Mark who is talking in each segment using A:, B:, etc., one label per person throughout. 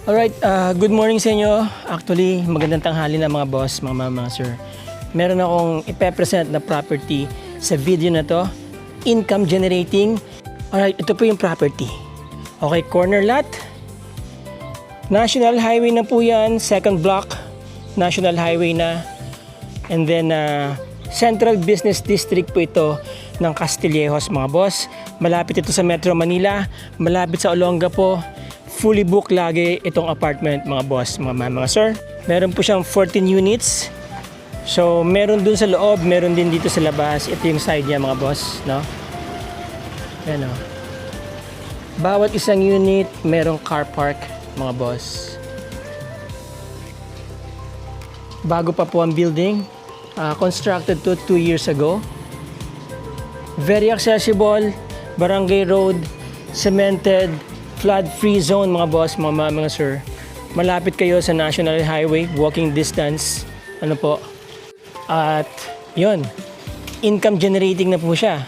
A: Alright, good morning sa inyo. Actually, magandang tanghali na mga boss, mga sir. Meron akong ipe-present na property sa video na to. Income generating. Alright, ito po yung property. Okay, corner lot. National Highway na po yan. Second block. National Highway na. And then, Central Business District po ito ng Castillejos mga boss. Malapit ito sa Metro Manila. Malapit sa Olongapo. Fully booked lagi itong apartment mga boss, mga sir. Meron po siyang 14 units. So, meron dun sa loob, meron din dito sa labas. Ito yung side niya mga boss, no? Ayan o. Bawat isang unit, merong car park mga boss. Bago pa po ang building. Constructed to 2 years ago. Very accessible. Barangay road. Cemented. Flood-free zone mga boss, mga sir. Malapit kayo sa National Highway, walking distance. Ano po? At yun, income generating na po siya.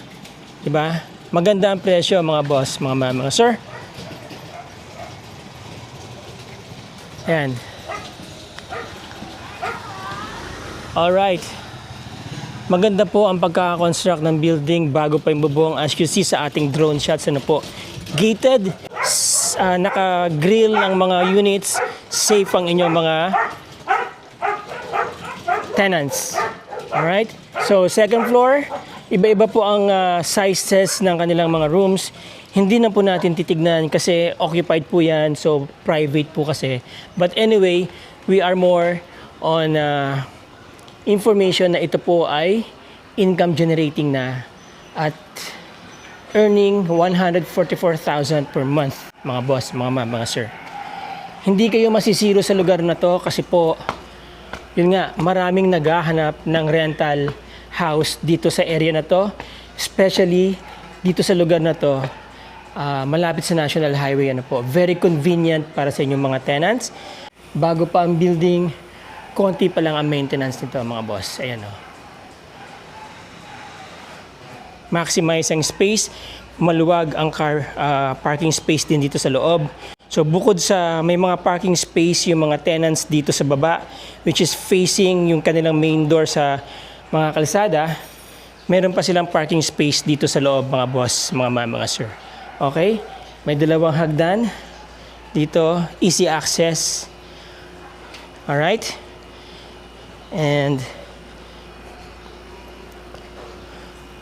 A: Diba? Maganda ang presyo mga boss, mga sir. Ayan. Alright. Maganda po ang pagkakakonstruct ng building bago pa yung bubong, as you see sa ating drone shots. Ano po? Gated. Naka-grill ng mga units, safe ang inyong mga tenants. Alright? So, second floor, iba-iba po ang sizes ng kanilang mga rooms. Hindi na po natin titignan kasi occupied po yan, so private po kasi. But anyway, we are more on information na ito po ay income generating na at earning 144,000 per month, mga boss, mga sir. Hindi kayo masisiro sa lugar na to kasi po, yun nga, maraming naghahanap ng rental house dito sa area na to, especially dito sa lugar na to, malapit sa National Highway. Ano po, very convenient para sa inyong mga tenants. Bago pa ang building, konti pa lang ang maintenance nito, mga boss. Ayan o. Maximize ang space, maluwag ang car parking space din dito sa loob. So bukod sa may mga parking space yung mga tenants dito sa baba, which is facing yung kanilang main door sa mga kalsada, meron pa silang parking space dito sa loob mga boss, mga sir. Okay? May dalawang hagdan dito, easy access. Alright? And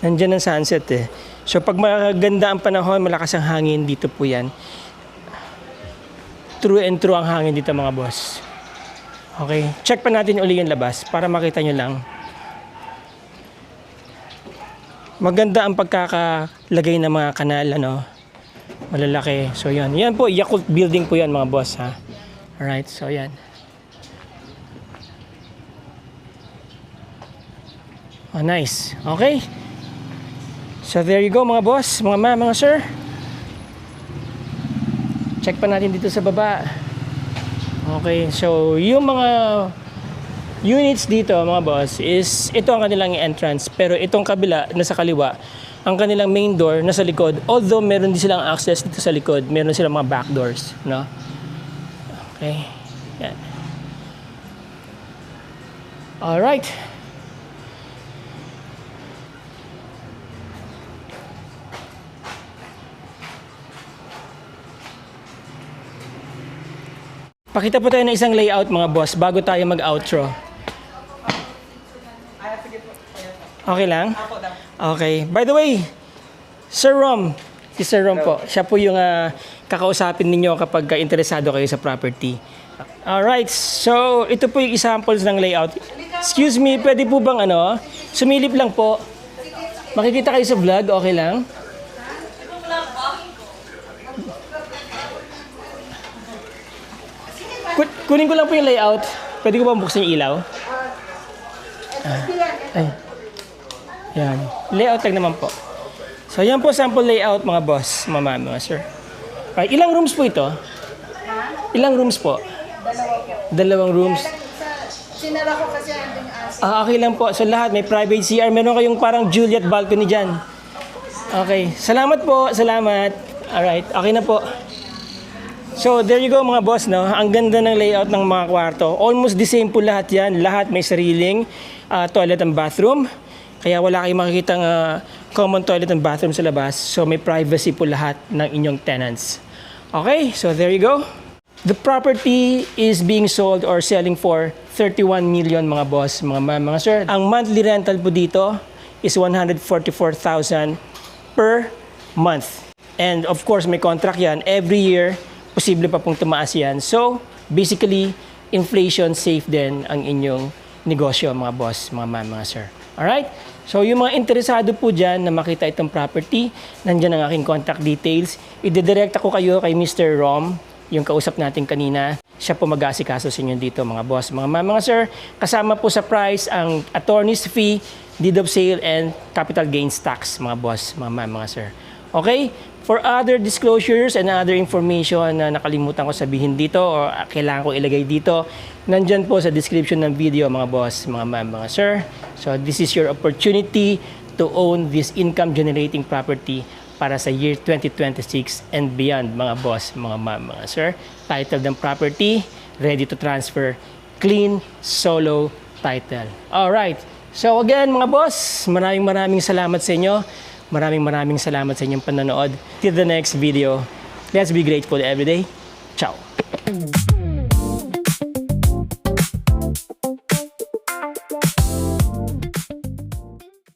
A: nandiyan ang sunset eh. So pag maganda ang panahon, malakas ang hangin, dito po yan. True and true ang hangin dito mga boss. Okay, check pa natin uli yung labas para makita nyo lang. Maganda ang pagkakalagay ng mga kanal, ano, malalaki. So yan, yan po, Yakult building po yan mga boss ha. Alright, so yan. Oh, nice. Okay. So there you go mga boss, mga sir. Check pa natin dito sa baba. Okay, so yung mga units dito mga boss is ito ang kanilang entrance, pero itong kabila nasa kaliwa, ang kanilang main door nasa likod. Although meron din silang access dito sa likod, meron silang mga back doors, no? Okay. Yan. All right. Pakita po tayo ng isang layout mga boss bago tayo mag-outro. Okay lang? Okay. By the way, Sir Rom, si Sir Rom po, siya po yung kakausapin ninyo kapag interesado kayo sa property. Alright, so ito po yung examples ng layout. Excuse me, pwede po bang sumilip lang po. Makikita kayo sa vlog, okay lang? Kunin ko lang po yung layout. Pwede ko ba buksan yung ilaw? Ay. Yan. Layout lang naman po. So, yan po sample layout mga boss, mga sir. Okay, ilang rooms po ito? Ilang rooms po? Dalawang rooms.
B: Sinara ko kasi andun yung
A: Okay lang po. So, lahat may private CR. Meron kayong parang Juliet balcony dyan. Okay. Salamat po. Salamat. Alright. Okay na po. So there you go mga boss, no? Ang ganda ng layout ng mga kwarto. Almost the same po lahat yan. Lahat may sariling toilet and bathroom. Kaya wala kayong makikitang common toilet and bathroom sa labas. So may privacy po lahat ng inyong tenants. Okay, so there you go. The property is being sold or selling for 31 million mga boss, mga sir. Ang monthly rental po dito is 144,000 per month. And of course, may contract yan. Every year, posible pa pong tumaas yan. So, basically, inflation safe din ang inyong negosyo, mga boss, mga sir. Alright? So, yung mga interesado po dyan na makita itong property, nandyan ang aking contact details. Ididirect ako kayo kay Mr. Rom, yung kausap natin kanina. Siya po mag-aasikaso sa inyo dito, mga boss, mga sir. Kasama po sa price ang attorney's fee, deed of sale, and capital gains tax, mga boss, mga sir. Okay? For other disclosures and other information na nakalimutan ko sabihin dito o kailangan ko ilagay dito, nandyan po sa description ng video, mga boss, mga sir. So this is your opportunity to own this income-generating property para sa year 2026 and beyond, mga boss, mga sir. Title ng property, ready to transfer, clean, solo title. Alright. So again, mga boss, maraming salamat sa inyo. Maraming salamat sa inyong panonood. Till the next video, let's be grateful every day. Ciao!